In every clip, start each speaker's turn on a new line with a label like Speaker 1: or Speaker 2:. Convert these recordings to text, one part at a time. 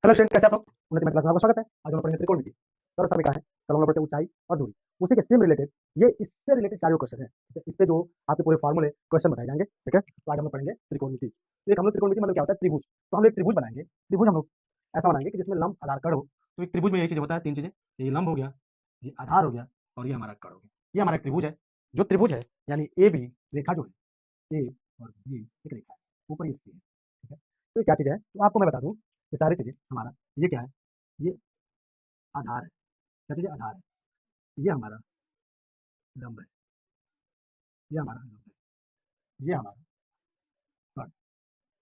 Speaker 1: Hello student, कैसे आप लोग? उन्नति में क्लास में आपका स्वागत है। आज हम लोग पढ़ेंगे त्रिकोणमिति। सर्व समीकरण है, कल हम लोग पढ़ते हैं ऊंचाई और दूरी। उसी के सेम रिलेटेड ये इससे रिलेटेड सारे क्वेश्चन है। ठीक है? इस पे जो आपके पूरे फॉर्मूले क्वेश्चन बताए जाएंगे। ठीक है, तो आज हम लोग पढ़ेंगे त्रिकोणमिति। तो एक हम लोग त्रिकोणमिति मतलब क्या होता है? त्रिभुज। तो हम लोग एक त्रिभुज बनाएंगे। त्रिभुज हम लोग ऐसा बनाएंगे कि जिसमें लंब आधार कर्ण हो। तो एक त्रिभुज में यही चीज होता है, तीन चीजें। ये लंब हो गया, ये आधार हो गया और ये हमारा कर्ण हो गया। ये हमारा एक त्रिभुज है। जो त्रिभुज है यानी ए बी रेखा जो है, ए और बी एक रेखा है, ऊपर ये सी है। ठीक है, तो ये क्या चीज है? तो आपको मैं बता दूं, ये सारी चीजें हमारा, ये क्या है? ये आधार है। क्या चीज़ है? आधार है। ये हमारा लंब है, ये हमारा लंब है, ये हमारा कर्ण।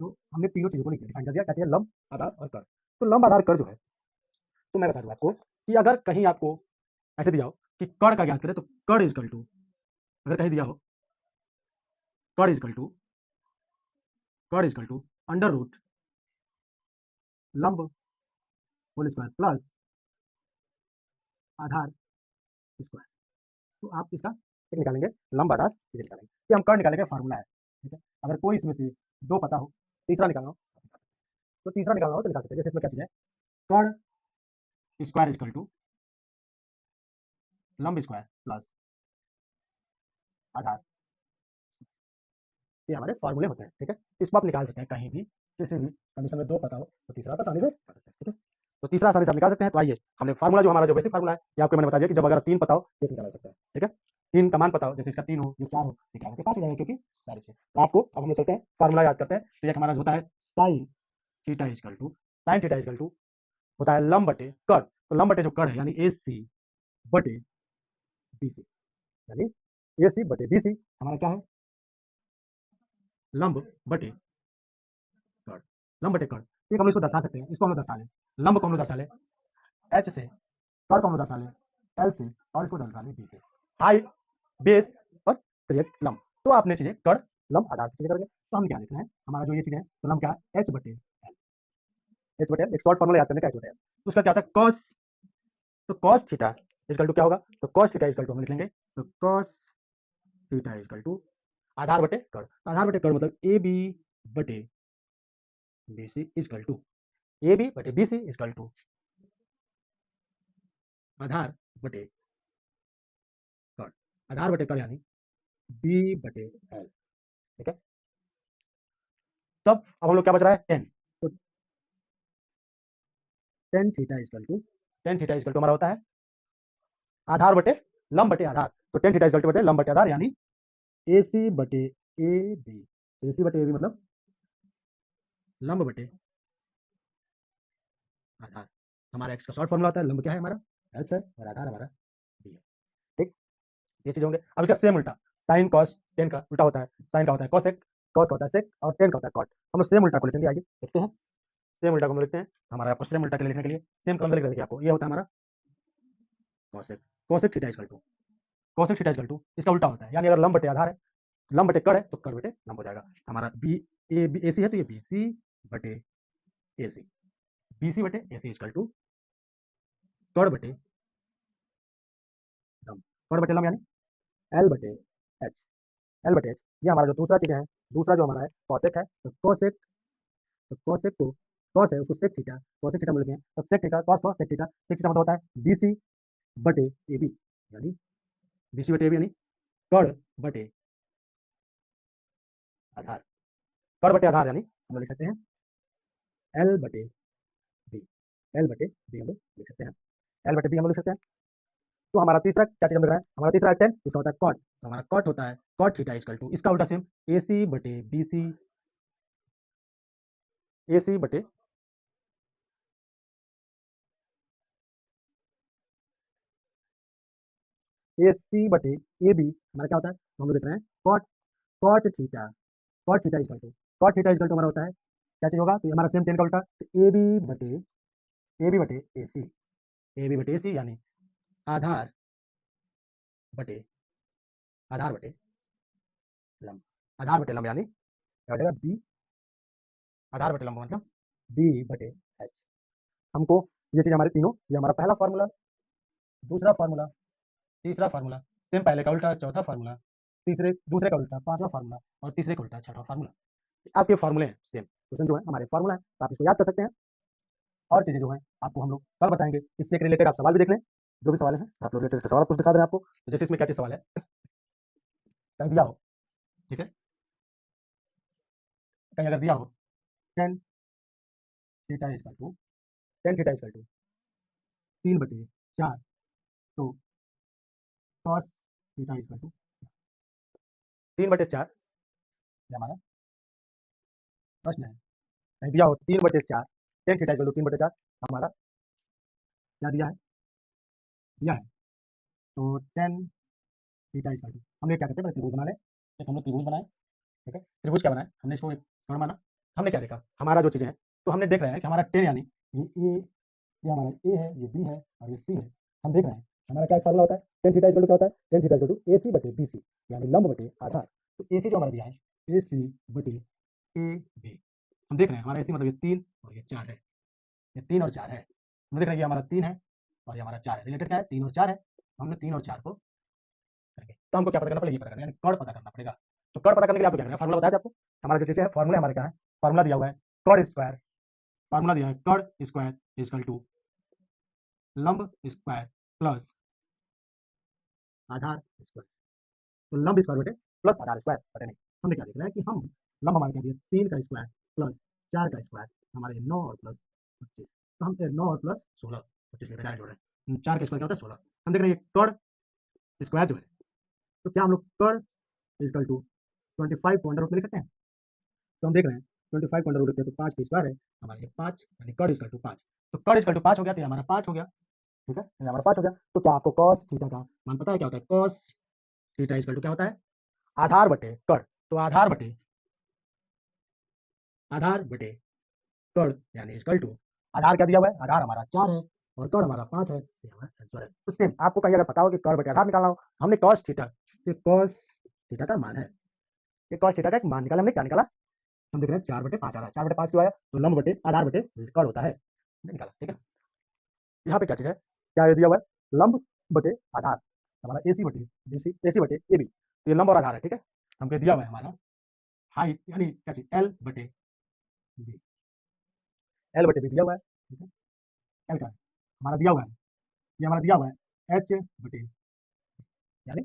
Speaker 1: तो हमने तीनों चीज़ों को डिफाइन कर दिया, क्या है? लंब, आधार और कर्ण। तो लंब, आधार, कर्ण जो है, तो मैं बता दूं आपको कि अगर कहीं आपको ऐसे दिया हो कि कर्ण का ज्ञात करें, तो कर्ण इजकल टू, अगर कहीं दिया हो कर्ण इजकल टू, कर्ण इजकल टू अंडर रूट लंब होल स्क्वायर प्लस आधार स्क्वायर। तो आप इसका एक निकालेंगे, लंब, आधार, ये निकालेंगे। ये हम कर्ण निकालने का फार्मूला है। ठीक है, अगर कोई इसमें से दो पता हो, तीसरा निकालना हो, तो तीसरा निकालना हो तो निकाल सकते हैं। जैसे इसमें क्या चीज़ है? कर्ण स्क्वायर इजकल टू लंब स्क्वायर प्लस आधार। ये हमारे फॉर्मूले होते हैं। ठीक है, इसको आप निकाल सकते हैं कहीं भी, किसी भी कंडीशन में दो पता हो तो तीसरा तो आसानी से निकाल सकते हैं। ठीक है, तो तीसरा आसानी से आप निकाल सकते हैं। तो आइए, हमने फार्मूला जो हमारा जो बेसिक फार्मूला है, ये आपको मैंने बता दिया कि जब अगर तीन पता हो एक निकाला जा सकता है। ठीक है, तीन का मान पता हो, जैसे इसका तीन हो, ये चार हो, निकाल के पाँच हो जाएगा, क्योंकि सारे छः। तो आपको अब हम लोग चलते हैं फार्मूला याद करते हैं। तो एक हमारा जो होता है sine theta is equal to, sine theta is equal to होता है लंब बटे कर्ण। तो लंब बटे जो कर्ण है यानी ए सी बटे बी सी, यानी ए सी बटे बी सी हमारा क्या है? लंब बटे कर्ण। लंब बटे कर्ण, एक हम लोग इसको दर्शा सकते हैं। इसको हम लोग दर्शा लें, लंब को हम लोग दर्शा लें एच से, कर्ण को हम लोग दर्शा लें एल से, और इसको दर्शा लें बी से। हाइट, बेस और त्रिज्या लंब। तो आपने चीजें कर्ण, लंब, आधार की चीजें करेंगे। तो हम क्या लिखना है? हमारा जो ये चीज है, तो लंब क्या है? एच बटे एल। एच बटे एल एक शॉर्ट फॉर्मूला याद करने का, एच बटे एल। तो उसका क्या होता है? कॉस, तो कॉस थीटा इजकल टू क्या होगा? तो कॉस थीटा इजकल टू हम लिख लेंगे, तो कॉस थीटा इजकल टू आधार बटे कर्ण। आधार बटे कर्ण मतलब ए बी बटे B C is equal to, A B बटे बी सी इजकल टू आधार बटे कर्ण। आधार बटे कर्ण यानी बी बटे एल। ठीक है, तब अब हम लोग क्या बच रहा है? टेन। तो tan theta is equal to, tan theta is equal to हमारा होता है आधार बटे लंब बटे आधार। तो टेन थीटा इजकल टू बटे लंब बटे आधार, यानी ए सी बटे ए बी। ए सी बटे ए बी मतलब लंब बटे आधार। हमारा एक्स का शॉर्ट फॉर्मूला होता है, लंब क्या है हमारा? एल है, और आधार हमारा बी है। ठीक, ये चीज होंगे। अब इसका सेम उल्टा, साइन कॉस टेन का उल्टा होता है। साइन का होता है कॉसेक, कॉस का होता है सेक, और टेन का होता है कॉट। हम लोग सेम उल्टा को लिखेंगे, आइए देखते हैं। सेम उल्टा को हम लिखते हैं। हमारा आपको सेम उल्टा के लिए लिखने के लिए सेम का लिख देंगे आपको। ये होता है हमारा cosec, cosec theta equal to, cosec theta equal to इसका उल्टा होता है। यानी अगर लंब बटे आधार है, लंब बटे कर्ण है, तो कर्ण बटे लंब हो जाएगा। हमारा बी ए बी ए सी है, तो ये बी सी बटे ए सी, बी सी बटे ए सी इक्वल टू कर्ण बटे लंब, कर्ण बटे लंब यानी एल बटे एच, एल बटे एच। ये हमारा जो दूसरा चीज है, दूसरा जो हमारा है कॉसेक है, तो कॉसेक, तो कॉसेक को, कॉस है उसको सेक थीटा, कॉसेक थीटा बोलते हैं। तो sec theta cos cos sec theta, sec theta मतलब होता है बी सी बटे ए बी, यानी बी सी बटे ए बी यानी कर्ण बटे आधार। कर्ण बटे आधार यानी हम लोग लिख सकते हैं एल बटे बी, एल बटे बी हम लोग लिख सकते हैं, एल बटे बी हम लोग लिख सकते हैं। तो हमारा तीसरा क्या चीज हम लिख रहे हैं? हमारा तीसरा टेन, इसका होता है कॉट। तो हमारा कॉट होता है कॉट थीटा इक्वल टू, इसका उल्टा सेम ए सी बटे बी सी, ए सी बटे ए सी बटे ए बी हमारा क्या होता है? तो हम लोग देख रहे हैं cot, cot theta, cot theta equal to, cot theta equal to हमारा होता है क्या चीज होगा? तो ये हमारा सेम टेन का उल्टा, तो ए बी बटे ए सी, ए बी बटे ए सी यानी आधार बटे, आधार बटे लंब, आधार बटे लंब यानी क्या हो जाएगा? बी, आधार बटे लंब मतलब बी बटे एच। हमको ये चीज हमारे तीनों, ये हमारा पहला फार्मूला, दूसरा फार्मूला, तीसरा फार्मूला, सेम पहले का उल्टा चौथा फार्मूला, तीसरे दूसरे का उल्टा पांचवा फार्मूला, और तीसरे का उल्टा छठा फार्मूला। आपके फार्मूले हैं सेम, क्वेश्चन जो है हमारे फार्मूला है, तो आप इसको याद कर सकते हैं। और चीज़ें जो हैं आपको हम लोग कल बताएँगे। इससे रिलेटेड आप सवाल भी देख लें, जो भी सवाल हैं आप लोग रिलेटेड सवाल कुछ दिखा दें आपको। तो जैसे इसमें क्या चीज़ सवाल है, कहीं दिया हो, ठीक है? कहीं अगर दिया हो tan theta equal to tan theta equal to 3/4 तो cos थीटा इक्वल टू 3/4 ये हमारा प्रश्न है। कहीं दिया हो 3/4 tan थीटा इक्वल टू 3/4 हमारा क्या दिया है तो tan थीटा इक्वल टू हम लोग क्या करते हैं, त्रिभुज बना लें। एक हम लोग त्रिभुज बनाए, ठीक है? त्रिभुज क्या बनाए, हमने इसको एक कोण माना। हमने क्या देखा, हमारा जो चीज़ें हैं, तो हमने देख रहे हैं कि हमारा tan यानी ये हमारा ए है, ये बी है और ये सी है। हम देख रहे हैं हमारा क्या फार्मूला होता है, tan थीटा इक्वल टू क्या होता है, tan theta equal to AC बटे BC यानी लंब बटे आधार। तो AC जो हमारा दिया है AC बटे AB। हम देख रहे हैं हमारा AC मतलब ये 3 और ये 4 है, ये 3 और 4 है। हम देख रहे हैं ये हमारा 3 है और ये हमारा 4 है। रिलेटेड क्या है, 3 और 4 है। हमने 3 और 4 को करके तो हमको क्या पता करना पड़ेगा, ये पता करना है, यानी कर्ण पता करना पड़ेगा। तो कर्ण पता करने के लिए आपको क्या करना है, फार्मूला बताया था आपको। हमारा जो चीज़ है फार्मूला हमारे क्या है, फार्मूला दिया हुआ है कर्ण स्क्वायर, फार्मूला दिया है कर्ण स्क्वायर इक्वल टू लंब स्क्वायर प्लस आधार स्क्वायर। तो लंब स्क्वायर बटे प्लस आधार स्क्वायर बटे नहीं, हमने क्या देखना है कि हम लंब हमारे क्या दिया 3 का स्क्वायर प्लस 4 का स्क्वायर हमारे 9 और प्लस 25। तो हम 9 और प्लस 16 25 लेकर जोड़ रहे हैं, 4 का स्क्वायर क्या होता है 16। हम देख रहे हैं कर्ण स्क्वायर जो है, तो क्या हम लोग कर्ण इक्वल टू 25 को अंडर रूट में लिख सकते हैं। तो हम देख रहे हैं 25 को अंडर रूट लिखते हैं तो 5 का स्क्वायर है हमारे 5 यानी कर्ण इक्वल टू 5। तो कर्ण इक्वल टू 5 हो गया, तो ये हमारा 5 हो गया, ठीक है, ये हमारा 5 हो गया। तो क्या आपको cos थीटा का मान पता है क्या होता है, cos थीटा इक्वल टू क्या होता है, आधार बटे कर्ण। तो आधार बटे कर्ण यानी इक्वल टू आधार क्या दिया हुआ है, आधार हमारा 4 है और कर्ण हमारा 5 है, ये हमारा आंसर है। तो सेम आपको कहीं अगर पता हो कि कर्ण बटे आधार निकालना हो, हमने cos थीटा, ये cos थीटा का मान है, ये cos थीटा का एक मान निकाला। हमने क्या निकाला, हम देख रहे हैं 4/5 आ रहा है। 4/5 क्यों आया, तो लंब बटे आधार बटे कर्ण होता है, निकाला, ठीक है। यहाँ पे क्या चीज है, क्या दिया हुआ है, लंब बटे आधार हमारा AC बटे BC, AC बटे AB। तो ये लंब और आधार है, ठीक है। हमको दिया हुआ है हमारा हाइट यानी क्या चीज L बटे B, L बटे B दिया हुआ है, ठीक है। L का हमारा दिया हुआ है, ये हमारा दिया हुआ है H बटे यानी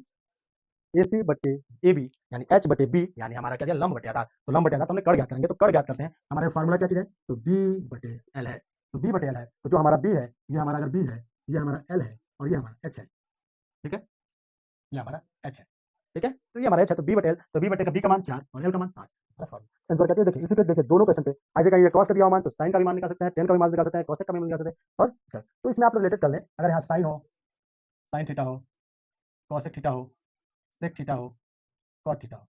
Speaker 1: AC बटे AB यानी H बटे B यानी हमारा क्या दिया, लंब बटे आधार। तो लंब बटे आधार तो हमने कर्ण ज्ञात करेंगे, तो कर्ण ज्ञात करते हैं। हमारे फार्मूला क्या चीज है, तो B बटे L है। तो B बटे L है, तो जो हमारा B है, ये हमारा अगर B है, ये हमारा L है और ये हमारा H है, ठीक है, ये हमारा H है, ठीक है। तो ये हमारा H है, तो B बटे L, तो B बटे का B का मान 4 और L का मान 5। आंसर क्या चीज देखिए, इसी पे देखिए दोनों क्वेश्चन पे आज का ये cos का दिया हुआ मान, तो sin का भी मान निकाल सकते हैं, tan का भी मान निकाल सकते हैं, cosec का भी मान निकाल सकते हैं और इसका। तो इसमें आप लोग रिलेटेड कर लें, अगर यहाँ sin हो, sin थीटा हो, cosec थीटा हो, sec थीटा हो, cot थीटा हो,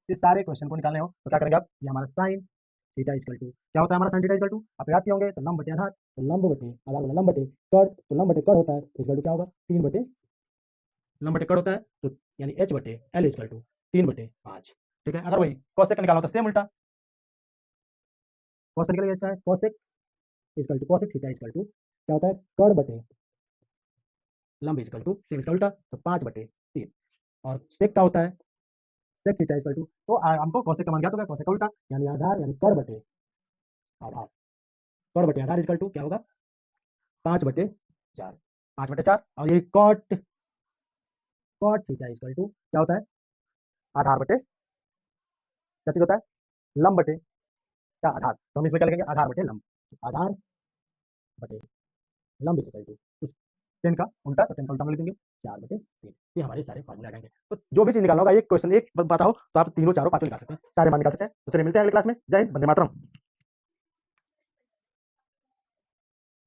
Speaker 1: इस सारे क्वेश्चन को निकालने हो तो क्या करेंगे आप, ये हमारा sin थीटा इक्वल टू क्या होता है, हमारा sin थीटा इक्वल टू आप याद किए होंगे, तो लंब बटे आधार, तो लंब बटे आधार वाला लंब बटे कर्ण, तो लंब बटे कर्ण होता है इक्वल टू क्या होगा, 3 बटे लंब बटे कर्ण होता है, तो यानी H बटे L इक्वल टू 3/5, ठीक है। अगर वही cosec का निकालना हो तो सेम उल्टा cos निकल जाता है, cosec equal to cosec theta equal to क्या होता है, कर्ण बटे लंब इक्वल टू सेम इसका उल्टा, तो 5/3 और sec क्या होता है, sec थीटा इक्वल टू, तो हमको cosec का मान ज्ञात हो गया, cosec का उल्टा यानी आधार यानी कर्ण बटे आधार, कर्ण बटे आधार इक्वल टू क्या होगा 5/4, 5/4 और ये cot थीटा इक्वल टू क्या होता है, आधार बटे क्या चीज होता है, लंब बटे क्या आधार। तो हम इसमें क्या लिखेंगे, आधार बटे लंब, आधार बटे लंब इक्वल टू 10 का उल्टा, तो 10 का उल्टा हम लिखेंगे 4/3। ये हमारे सारे फार्मूले आ जाएंगे। तो जो भी चीज निकालना होगा, एक क्वेश्चन एक बताओ तो आप तीनों चारों पांचों निकाल सकते हैं, सारे मान निकाल सकते हैं। तो चलिए मिलते हैं अगली क्लास में। जय हिंद, वंदे मातरम।